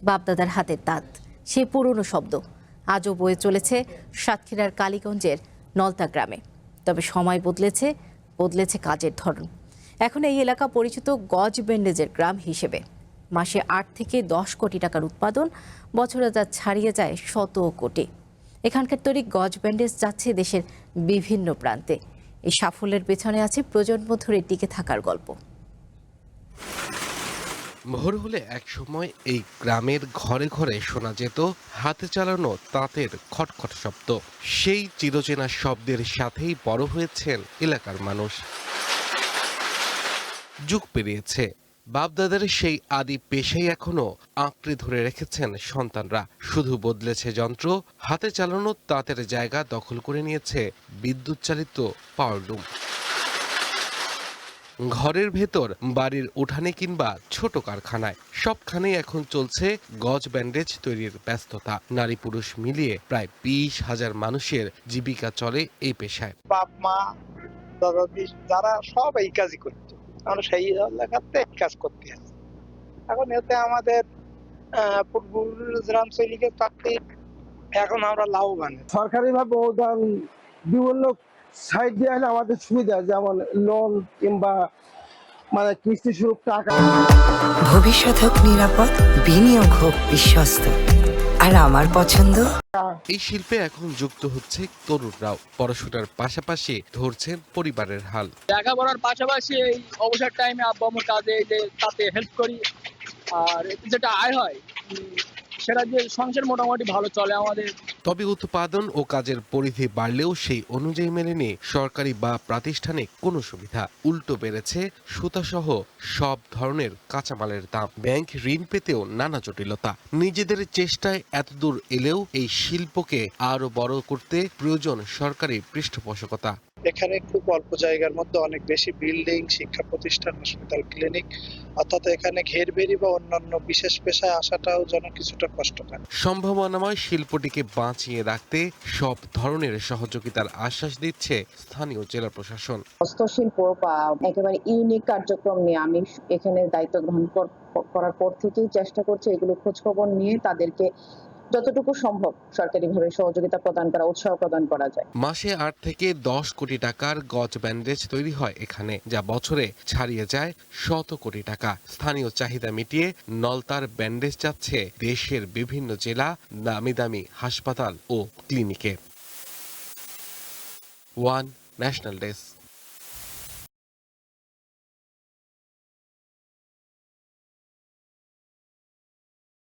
বাপদাদার হাতের তাঁত, সে পুরনো শব্দ আজও বয়ে চলেছে সাতক্ষীরার কালীগঞ্জের নলতা গ্রামে। তবে সময় বদলেছে কাজের ধরন। এখন এই এলাকা পরিচিত গজ ব্যান্ডেজের গ্রাম হিসেবে। মাসে ৮ থেকে ১০ কোটি টাকার উৎপাদন, বছরে যা ছাড়িয়ে যায় শত কোটি। এখানকার তৈরি গজ ব্যান্ডেজ যাচ্ছে দেশের বিভিন্ন প্রান্তে। এই সাফল্যের পেছনে আছে প্রজন্ম ধরে টিকে থাকার গল্প। ভোর হলে একসময় এই গ্রামের ঘরে ঘরে শোনা যেত হাতে চালানো তাঁতের খটখট শব্দ। সেই চিরচেনা শব্দের সাথেই বড় হয়েছেন এলাকার মানুষ। যুগ পেরিয়েছে, বাপদাদার সেই আদি পেশাই এখনো আঁকড়ে ধরে রেখেছেন সন্তানরা। শুধু বদলেছে যন্ত্র, হাতে চালানো তাঁতের জায়গা দখল করে নিয়েছে বিদ্যুৎ চালিত পাওয়ারলুম। ঘরের ভেতর, বাড়ির উঠানে কিংবা ছোট কারখানায়, সবখানেই এখন চলছে গজ ব্যান্ডেজ তৈরির ব্যস্ততা। নারী পুরুষ মিলিয়ে প্রায় ২০,০০০ মানুষের জীবিকা চলে এই পেশায়। বাপ মা দাদা যারা সব এই কাজই করতো, আমরা সেই এলাকাতে এই কাজ করতে আছি। এখন এতে আমাদের পূর্বপুরুষরা চলে থাকতে এখন আমরা লাভবান। সরকারি ভাবে অনুদান বিভিন্ন সাইড দিয়ে হলে আমাদের সুবিধা, যেমন লোন কিংবা কিস্তি স্বরূপ টাকা। ভবিষ্যৎ হোক নিরাপদ, বিনিয়োগ হোক বিশ্বস্ত, আর আমার পছন্দ। এই শিল্পে এখন যুক্ত হচ্ছে তরুণরাও। পড়াশোনার পাশাপাশি ধরছেন পরিবারের হাল। লেখাপড়ার পাশাপাশি এই অবসর টাইমে আব্বা আম্মুর কাজে তাতে হেল্প করি, আর এতে যেটা আয় হয় সেটা দিয়ে সংসার মোটামুটি ভালো চলে আমাদের। তবে উৎপাদন ও কাজের পরিধি বাড়লেও সেই অনুযায়ী মেলেনি সরকারি বা প্রাতিষ্ঠানিক কোনো সুবিধা। উল্টো বেড়েছে সুতাসহ সব ধরনের কাঁচামালের দাম। ব্যাংক ঋণ পেতেও নানা জটিলতা। নিজেদের চেষ্টায় এতদূর এলেও এই শিল্পকে আরো বড় করতে প্রয়োজন সরকারি পৃষ্ঠপোষকতা। এখানে খুব অল্প জায়গার মধ্যে অনেক বেশি বিল্ডিং, শিক্ষা প্রতিষ্ঠান, হাসপাতাল, ক্লিনিক, অর্থাৎ এখানে ঘেরবেড়ি বা অন্যান্য বিশেষ পেশায় আসাটাও যেন কিছুটা কষ্টকর। সম্ভাবনাময় শিল্পটিকে বাঁচিয়ে রাখতে সব ধরনের সহযোগিতার আশ্বাস দিচ্ছে স্থানীয় জেলা প্রশাসন। হস্তশিল্প বা একেবারে ইউনিক কার্যক্রম নিয়ে আমি এখানে দায়িত্ব গ্রহণ করার পর থেকেই চেষ্টা করছি এগুলো খোঁজখবর নিয়ে তাদেরকে যতটুকু সম্ভব সরকারিভাবে সহযোগিতা প্রদান করা, উৎসাহ প্রদান করা যায়। মাসে ৮ থেকে ১০ কোটি টাকার গজ ব্যান্ডেজ তৈরি হয় এখানে, যা বছরে ছাড়িয়ে যায় শত কোটি টাকা। স্থানীয় চাহিদা মিটিয়ে নলতার ব্যান্ডেজ যাচ্ছে দেশের বিভিন্ন জেলা, দামি দামি হাসপাতাল ও ক্লিনিকে। One national desk.